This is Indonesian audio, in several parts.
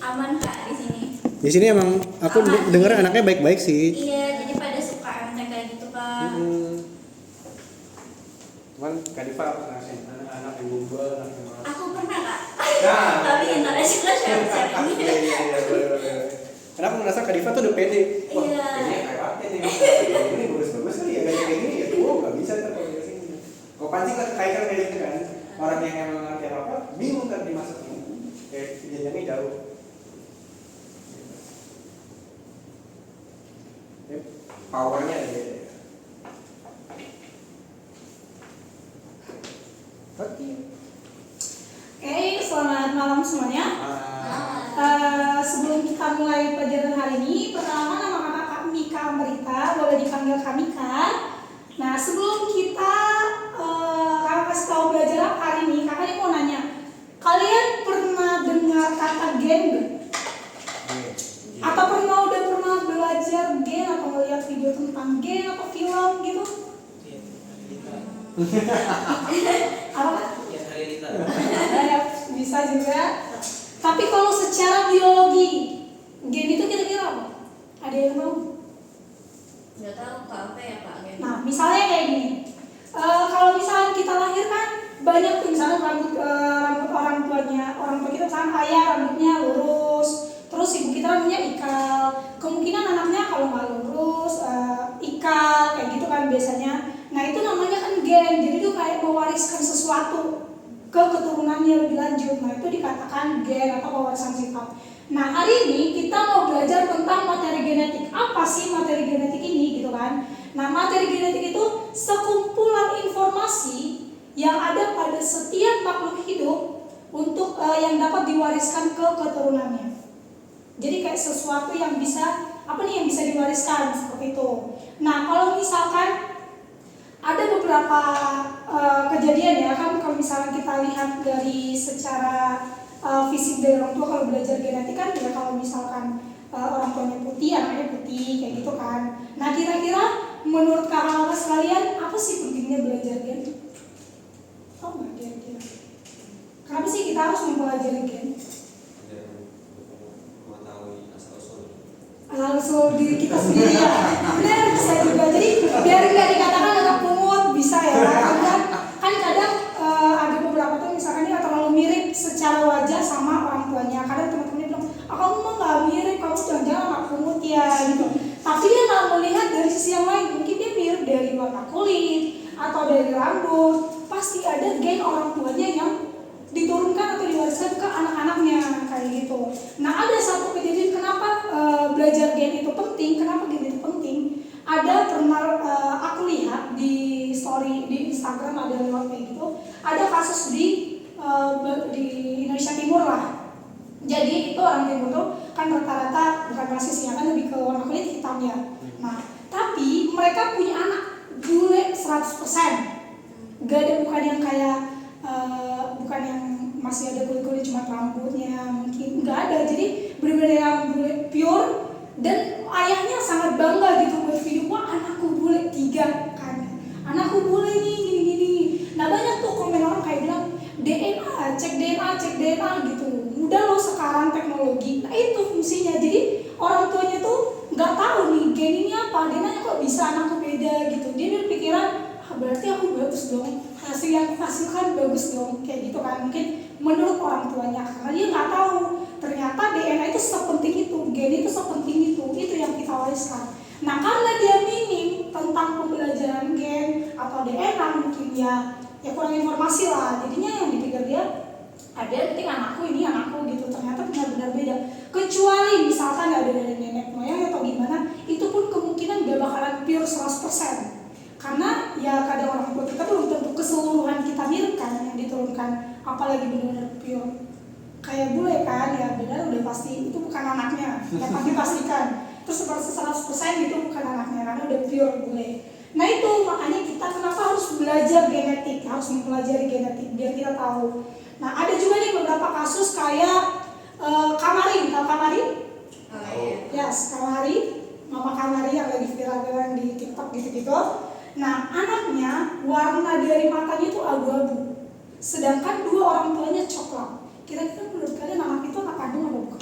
aman Kak di sini. Di sini emang aku dengar anaknya baik-baik sih. Iya, jadi pada suka MT kayak gitu Kak. Cuman Kak Diva apa ngerasain anak yang gombal, anak yang malas? Aku pernah Kak. Nah, Tapi ntar aja lah share ini. Iya, boleh. Karena aku merasa Kak Diva tuh udah pede. Wah, Iya. kayaknya kayak apa nih? Ini bagus-bagus kali ya, kayak gini ya. Nggak bisa kan kalau di sini. Kok pancing kan kayak gitu kan? Orang yang emang ngerti apa, bingung kan dimasuknya. Kayak jenjangnya jauh. Powernya ada beda. Oke, selamat malam semuanya. Sebelum kita mulai pelajaran hari ini, pertama nama kakak Mika Amrita, boleh dipanggil Kak Mika. Nah, sebelum kita kakak kasih tahu belajar apa hari ini, kakak ini mau nanya, kalian pernah dengar kata gen nggak? Atau udah pernah belajar gen atau melihat video tentang gen atau film gitu? Apa? Ya, bisa juga. Tapi kalau secara biologi, gen itu kira-kira apa? Ada yang tahu? Nggak tahu Kak apa ya Kak gen. Nah, misalnya kayak gini. Kalau misalnya kita lahir kan banyak tuh misalnya rambut orang tua kita misalnya ayah rambutnya lurus, terus ibu kita rambutnya ikal. Kemungkinan anaknya kalau nggak lurus ikal kayak gitu kan biasanya. Nah itu namanya kan gen, jadi itu kayak mewariskan sesuatu ke keturunannya lebih lanjut. Nah itu dikatakan gen atau pewarisan sifat. Nah hari ini kita mau belajar tentang materi genetik. Apa sih materi genetik ini gitu kan? Nah materi genetik itu sekumpulan informasi yang ada pada setiap makhluk hidup untuk yang dapat diwariskan ke keturunannya. Jadi kayak sesuatu yang bisa yang bisa diwariskan seperti itu. Nah kalau misalkan ada beberapa kejadian ya kan, kalau misalnya kita lihat dari secara fisik dari orang tua kalau belajar genetik kan ya, kalau misalkan orang tuanya putih, anaknya putih kayak gitu kan. Nah kira-kira menurut kakak sekalian apa sih pentingnya belajar gen? Tahu nggak kira-kira? Kenapa sih kita harus mempelajari gen? Asal-usul diri kita sendiri ya. Benar, bisa juga. Jadi biar nggak dikatakan agak pungut bisa ya. Kan kadang ada beberapa tuh misalkan dia terlalu mirip secara wajah sama orang tuanya. Kadang teman-temannya bilang, kamu mah nggak mirip, kamu jangan-jangan anak pungut ya gitu. Tapi dia nggak melihat dari sisi yang lain. Mungkin dia mirip dari warna kulit atau dari rambut. Pasti ada gen orang tuanya yang diturunkan atau diwariskan ke anak-anaknya kayak gitu. Nah ada satu kejadian kenapa belajar gen itu penting. Kenapa gen itu penting? Ada pernah aku lihat di story di Instagram ada lewat kayak gitu. Ada kasus di Indonesia Timur lah. Jadi itu orang Timur tuh kan rata-rata bukan rasisnya kan lebih ke warna kulit hitam ya. Nah tapi mereka punya anak bule 100%. Gak ada bukan yang kayak bukan yang masih ada kulit-kulit cuma rambutnya mungkin nggak ada, jadi benar-benar yang bule pure dan ayahnya sangat bangga gitu buat video, wah anakku bule 3 kan, anakku bule nih gini-gini. Nah banyak tuh komen orang kayak bilang cek DNA gitu, mudah loh sekarang teknologi. Nah itu fungsinya, jadi orang tuanya tuh nggak tahu nih gen ini apa, dia nanya kok bisa anakku beda gitu, dia berpikiran berarti aku bagus dong, hasil yang hasilkan bagus dong kayak gitu kan, mungkin menurut orang tuanya, karena dia nggak tahu ternyata DNA itu sepenting itu, gen itu sepenting itu yang kita wariskan. Nah karena dia minim tentang pembelajaran gen atau DNA mungkin ya kurang informasi lah, jadinya yang dipikir dia ada penting anakku ini anakku gitu, ternyata benar-benar beda. Kecuali misalkan ada dari nenek moyang atau gimana, itu pun kemungkinan gak bakalan pure 100%. Karena ya kadang orang tua kita belum tentu keseluruhan kita mirip kan yang diturunkan, apalagi benar-benar pure kayak bule kan, ya benar udah pasti itu bukan anaknya, ya pasti pastikan terus 100% itu bukan anaknya karena udah pure bule. Nah itu makanya kita kenapa harus belajar genetik, harus mempelajari genetik biar kita tahu. Nah ada juga nih beberapa kasus kayak Kamarin, tahu Kamarin? Yes, Kamarin, Mama Kamarin yang lagi viral-viral di TikTok gitu-gitu. Nah anaknya warna dari matanya itu abu-abu, sedangkan 2 orang tuanya coklat. Kira-kira menurut kalian anak itu anak kandung atau bukan?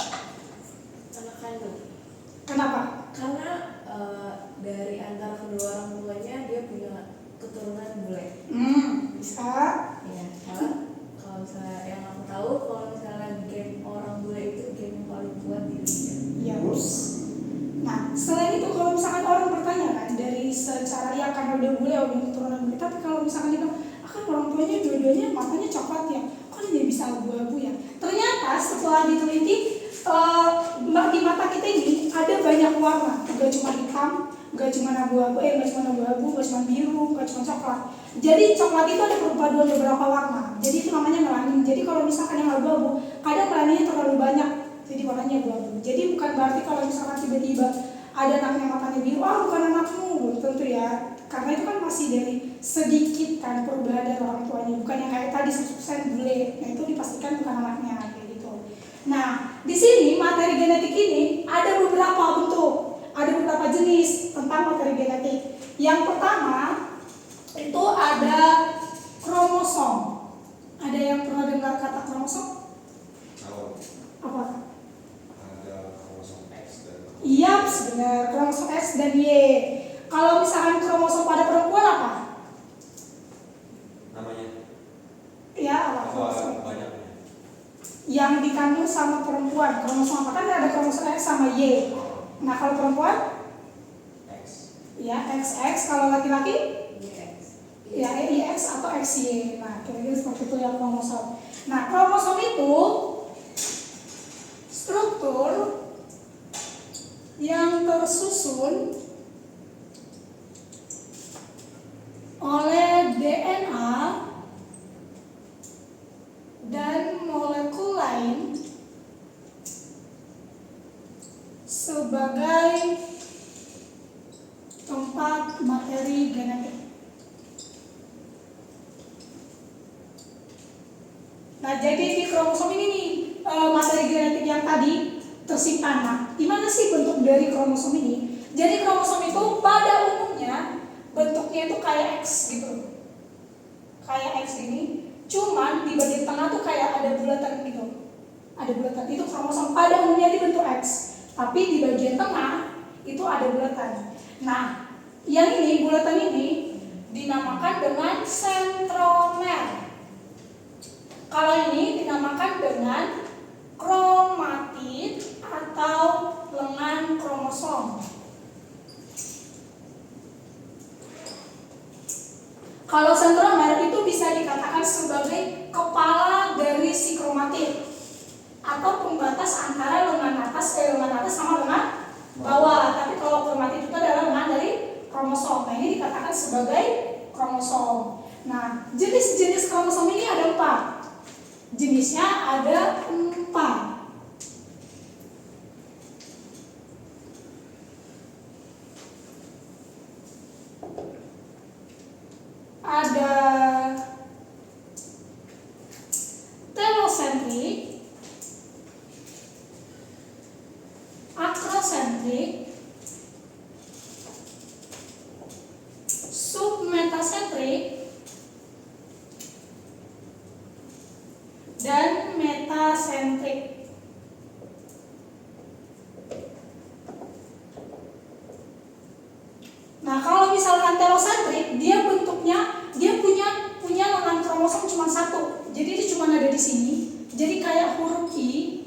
karena udah bule udah keturunan bule. Tapi kalau misalkan dia akan orang tuanya dua-duanya matanya coklat ya, kok dia bisa abu-abu ya? Ternyata setelah diteliti di mata kita ini ada banyak warna, gak cuma hitam, gak cuma abu-abu, gak cuma biru, gak cuma coklat. Jadi coklat itu ada perpaduan beberapa warna. Jadi itu namanya melanin. Jadi kalau misalkan yang abu-abu, kadang melaninnya terlalu banyak, jadi warnanya abu-abu. Jadi bukan berarti kalau misalkan tiba-tiba ada anaknya matanya biru, bukan anakmu, tentu ya. Karena itu kan masih dari sedikit kan perubahan dari orang tuanya, bukan yang kayak tadi 100% bule. Nah itu dipastikan bukan anaknya kayak gitu. Nah di sini materi genetik ini ada beberapa bentuk, ada beberapa jenis tentang materi genetik. Yang pertama itu ada kromosom. Ada yang pernah dengar kata kromosom? Apa? Ada kromosom X dan Iya, benar. Kromosom X dan Y. Kalau misalkan kromosom pada perempuan apa? namanya Ya, apa? Kromosom banyaknya. yang dikandung sama perempuan. Kromosom apa? Kan ada kromosom X sama Y. Nah, kalau perempuan? X. Ya, XX. Kalau laki-laki? Yes. Ya, X atau XY. Nah, kira-kira seperti itu ya kromosom. Nah, kromosom itu struktur yang tersusun oleh DNA dan molekul lain sebagai tempat materi genetik. Nah, jadi di kromosom ini nih materi genetik yang tadi tersimpan. Nah, gimana sih bentuk dari kromosom ini? Jadi kromosom itu pada umumnya bentuknya itu kayak X gitu, kayak X ini. Cuman di bagian tengah tuh kayak ada bulatan gitu, ada bulatan. Itu kromosom pada umumnya dibentuk X, tapi di bagian tengah itu ada bulatan. Nah, yang ini bulatan ini dinamakan dengan sentromer. Kalau ini dinamakan dengan kromatid atau lengan kromosom. Kalau sentromer itu bisa dikatakan sebagai kepala dari si kromatid atau pembatas antara lengan atas sama lengan bawah. Tapi kalau kromatid itu adalah lengan dari kromosom. Nah, ini dikatakan sebagai kromosom. Nah, jenis-jenis kromosom ini ada 4. Jenisnya ada 4. Ada telosentrik, akrosentrik, submetasentrik, dan metasentrik. Nah, kalau misalkan telosentrik, dia bentuknya dia punya lengan kromosom cuma 1. Jadi dia cuma ada di sini. Jadi kayak huruf I,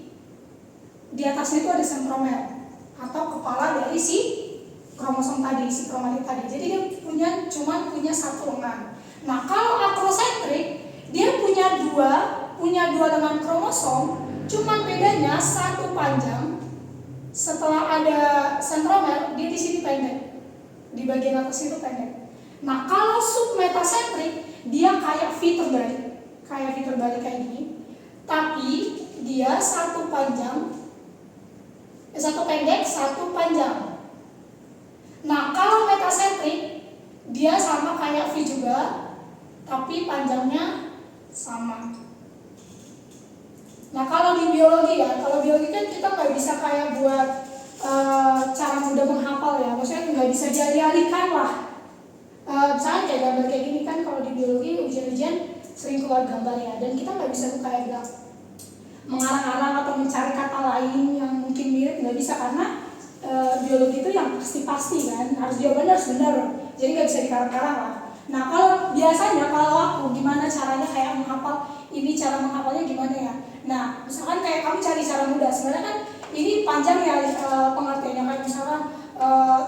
di atasnya itu ada sentromer atau kepala dari si kromosom tadi, si kromatid tadi. Jadi dia cuma punya 1 lengan. Nah, kalau akrosentrik, dia punya dua lengan kromosom, cuman bedanya 1 panjang. Setelah ada sentromer, dia di sini pendek. Di bagian atas itu pendek. Nah, kalau submetasentrik, dia kayak V terbalik. Kayak gini. Tapi dia 1 panjang, 1 pendek, 1 panjang. Nah, kalau metasentrik, dia sama kayak V juga, tapi panjangnya sama. Nah, kalau di biologi ya, kan kita nggak bisa kayak buat cara mudah menghafal ya, maksudnya nggak bisa dialihkan lah. Misalnya kayak gambar kayak gini kan, kalau di biologi ujian-ujian sering keluar gambar ya, dan kita nggak bisa tuh kayak bilang mengarang-arang atau mencari kata lain yang mungkin mirip, nggak bisa, karena biologi itu yang pasti-pasti kan, harus jawabannya harus benar, jadi nggak bisa dikarang-karang lah. Nah, kalau aku gimana caranya kayak menghafal ini, cara menghafalnya gimana ya? Nah, misalkan kayak kamu cari cara mudah, sebenarnya kan ini panjang ya pengertiannya, kayak misalkan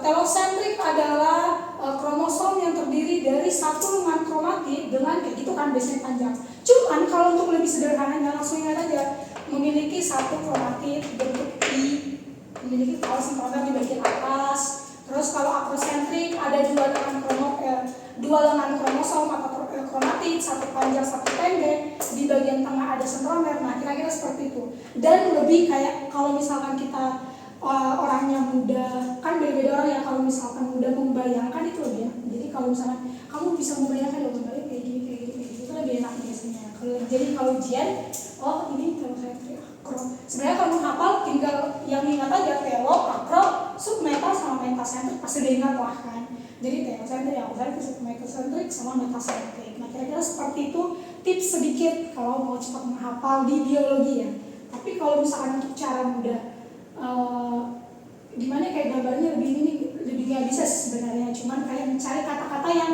Telosentrik adalah kromosom yang terdiri dari satu lengan kromatid dengan kayak gitu kan biasanya panjang. Cuman kalau untuk lebih sederhananya langsung ingat aja memiliki satu kromatid bentuk I, memiliki telosentrik di bagian atas. Terus kalau akrosentrik ada dua lengan kromosom atau kromatid, satu panjang satu pendek, di bagian tengah ada sentromer. Nah kira-kira seperti itu. Dan lebih kayak kalau misalkan kita orangnya muda, kan beda-beda orang ya, kalau misalkan muda membayangkan itu lebih enak. Jadi kalau misalkan kamu bisa membayangkan ya kembali kayak gini itu lebih enak biasanya. Jadi kalau ujian, oh ini telosentrik akro. Sebenarnya kalau menghafal tinggal yang ingat aja telo, akro, submeta sama metasentrik pasti udah ingat lah kan. Jadi telosentrik, akrosentrik, submetasentrik sama metasentrik. Nah kira-kira seperti itu tips sedikit kalau mau cepat menghafal di biologi ya. Tapi kalau misalkan untuk cara mudah gimana kayak gambarnya lebih nggak bisa sebenarnya, cuman kayak mencari kata-kata yang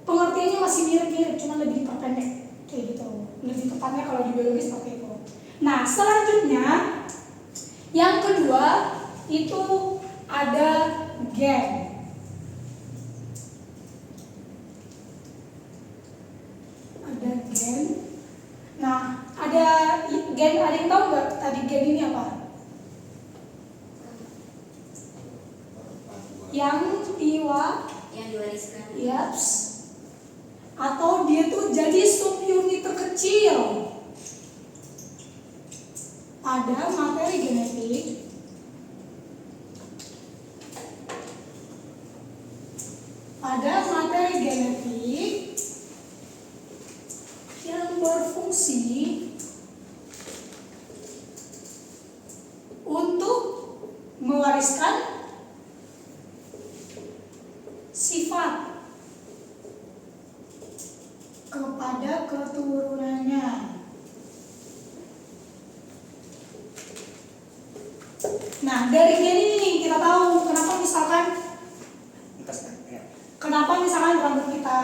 pengertiannya masih mirip-mirip, cuman lebih diperpendek kayak gitu. Lebih tepatnya kalau di biologi seperti itu. Nah selanjutnya yang kedua itu ada gen. Ada gen. Nah, ada gen, ada yang tahu nggak tadi gen ini apa? Yang diwariskan. Yaps. Atau dia tuh jadi subunit terkecil pada materi genetik yang berfungsi untuk mewariskan sifat kepada keturunannya. Nah, dari gen ini kita tahu kenapa misalkan rambut kita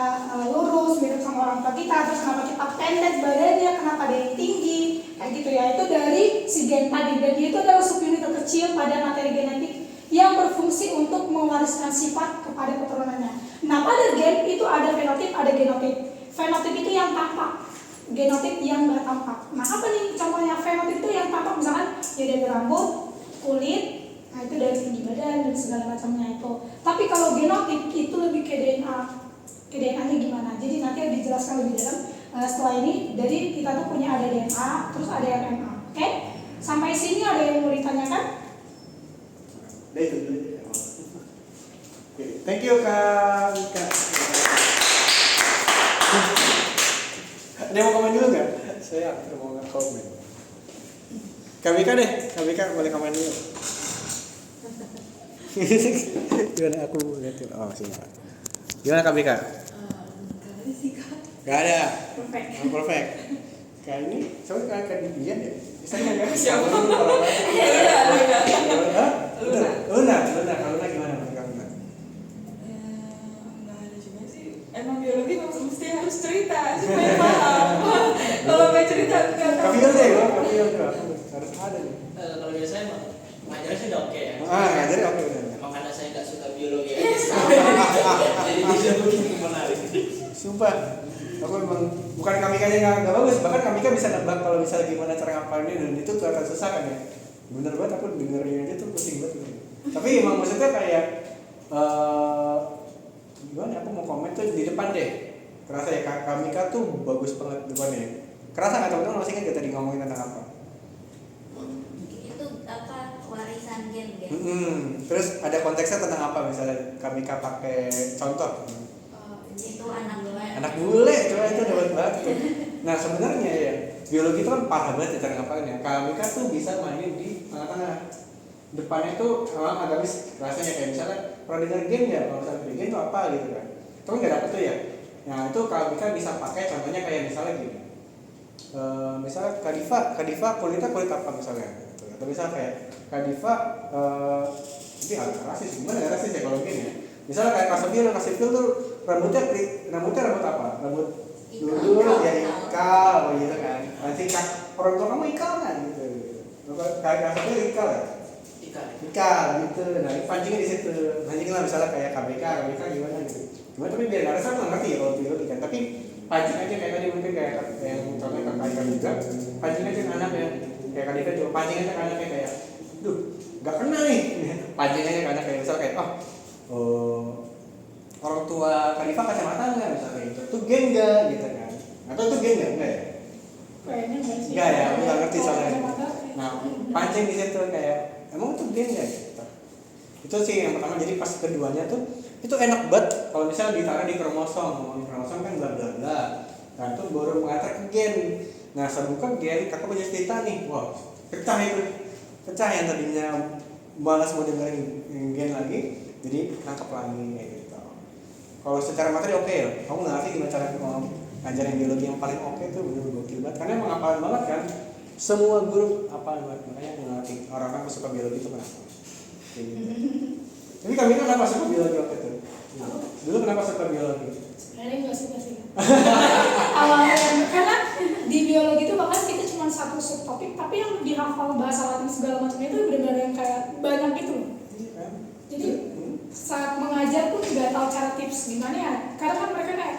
lurus mirip sama orang tua kita, terus kenapa kita pendek badannya, kenapa ada yang tinggi, kayak gitu ya. Itu dari si gen tadi. Dan dia itu adalah subunit terkecil pada materi genetik yang berfungsi untuk mewariskan sifat kepada keturunannya. Nah, pada gen itu ada fenotip, ada genotip. Fenotip itu yang tampak, genotip yang nggak tampak. Nah, apa nih contohnya fenotip itu yang tampak? Misalkan ya dari rambut, kulit, nah itu dari tinggi badan dan segala macamnya itu. Tapi kalau genotip itu lebih ke DNA. Ke DNA-nya gimana? Jadi nanti dijelaskan lebih dalam setelah ini. Jadi kita tuh punya ada DNA, terus ada RNA. Oke? Sampai sini ada yang mau ditanyakan? Udah itu dulu. Oke, thank you Kak. Ada yang mau komen dulu nggak? Saya mau komen. Kak Bika deh, Kak Bika boleh komen dulu. Gimana aku lihat? Oh sini Pak. Gimana Kak Bika? Gak ada sih Kak. Gak ada. Perfect. Perfect. Kayak ini, soalnya Kak Dian ya. Misalnya nggak? Siapa? Luna. Kalau Luna gimana menurut kamu? Nggak ada juga sih. Emang biologi mesti harus cerita supaya paham. Kalau nggak cerita nggak tahu. Kak deh, harus ada nih. Kalau biasanya emang ngajarnya sih udah oke ya. Ngajar oke udah. Emang karena saya nggak suka biologi aja sih. Jadi bisa begitu menarik. Sumpah, aku memang bukan kami yang nggak bagus, bahkan kami kan bisa nebak kalau misalnya gimana cara ngapalinnya dan itu kelihatan susah kan ya. Bener banget aku dengerin aja tuh pusing banget. Tapi emang maksudnya kayak gimana? Aku mau komen tuh di depan deh. Kerasa ya kami kan tuh bagus banget depannya. Kerasa nggak teman-teman masih kan kita tadi ngomongin tentang apa? Itu apa warisan gen. Terus ada konteksnya tentang apa misalnya kami pakai contoh? Itu anak bule, coba itu dapat banget tuh. Nah sebenarnya ya biologi itu kan parah banget ya cara ngapainnya. Kami kan tuh bisa mainin di tengah-tengah. Depannya tuh memang agak rasanya kayak misalnya pernah dengar game ya, kalau misalnya game itu apa gitu kan. Tapi nggak dapet tuh ya. Nah itu kami kan bisa pakai contohnya kayak misalnya gini. Misalnya Kadifa kulitnya kulit apa misalnya? Atau misalnya kayak Kadifa ini agak rasis, gimana nggak rasis ya kalau gini ya? Misalnya kayak Kasifil tuh rambutnya rambut apa? Rambut dulu ya ikal gitu kan. Nanti orang tua kamu ikal kan gitu. Kayak Kasifil ikal ya? Etika gitu. Nah, pancingnya di situ. Pancing lah misalnya kayak KBK gimana gitu. Cuma tapi biar nggak saya nggak ngerti ya kalau biologi kan. Tapi pancing aja kayak tadi mungkin kayak yang contohnya kakak juga. Pancing aja ke anak ya. Kayak Kadika juga pancing aja ke anaknya kayak, duh, nggak kena nih. Pancing aja ke anak kayak misal kayak, orang tua Kadika kacamata nggak misalnya gitu. Itu gen nggak gitu kan? Atau itu gen nggak ya? Kayaknya enggak sih. Enggak ya, aku nggak ngerti soalnya. Kacamata. Nah, pancing di situ kayak emang itu gen ya gitu. Itu sih yang pertama. Jadi pas keduanya tuh itu enak banget kalau misalnya ditaruh di kromosom. Ngomongin kromosom kan bla bla bla. Nah itu baru mengantar ke gen. Nah sebuka gen, kakak punya cerita nih. Wah pecah itu, pecah yang tadinya malas mau dengerin gen lagi, jadi nangkep lagi kayak gitu. Kalau secara materi oke ya, kamu nggak ngerti gimana cara ngajarin biologi yang paling oke tuh bener-bener gokil banget. Karena emang hafalan banget kan. Semua guru hafalan banget, makanya ngerti orang-orang suka biologi itu kenapa. Gitu. Tapi kami kan kenapa suka biologi waktu itu? Dulu kenapa suka biologi? Sebenarnya nggak suka sih. Awalnya karena di biologi itu bahkan kita cuma satu subtopik, tapi yang dihafal bahasa Latin segala macam itu benar-benar yang kayak banyak gitu loh. Jadi saat mengajar pun nggak tahu cara tips gimana ya. Karena kan mereka kayak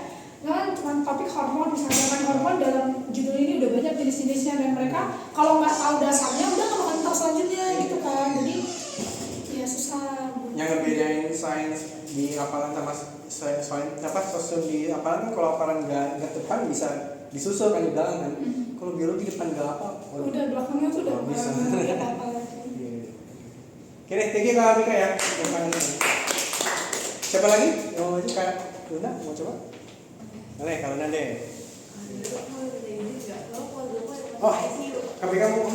kan cuma topik hormon, misalnya kan hormon dalam judul ini udah banyak jenis-jenisnya dan mereka kalau nggak tahu dasarnya udah nggak akan tahu selanjutnya gitu kan. Jadi ya susah. Yang ngebedain sains di hafalan sama sains apa sosial di hafalan kan kalau hafalan nggak depan bisa disusul kan di belakang kan. Kalau biologi depan nggak apa. Udah belakangnya tuh udah bisa. apa-apa. Oke deh, thank you Kak Mika ya. Siapa lagi? Yang mau maju Kak Luna mau coba? Boleh Kak Luna deh. Oh, Kak Mika mau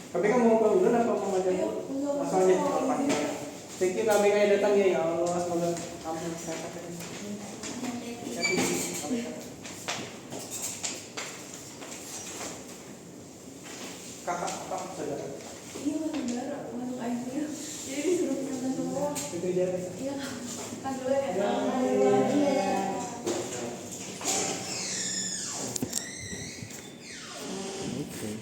Kak Mika mau ke Luna apa mau maju? Langsung aja lepas. Thank you Kak Mika yang datang ya. Ya Allah, semoga kamu sehat. Kakak apa saudara? Iya saudara, masuk ICU. Jadi disuruh kita semua. Itu aja. Iya, kan dulu ya.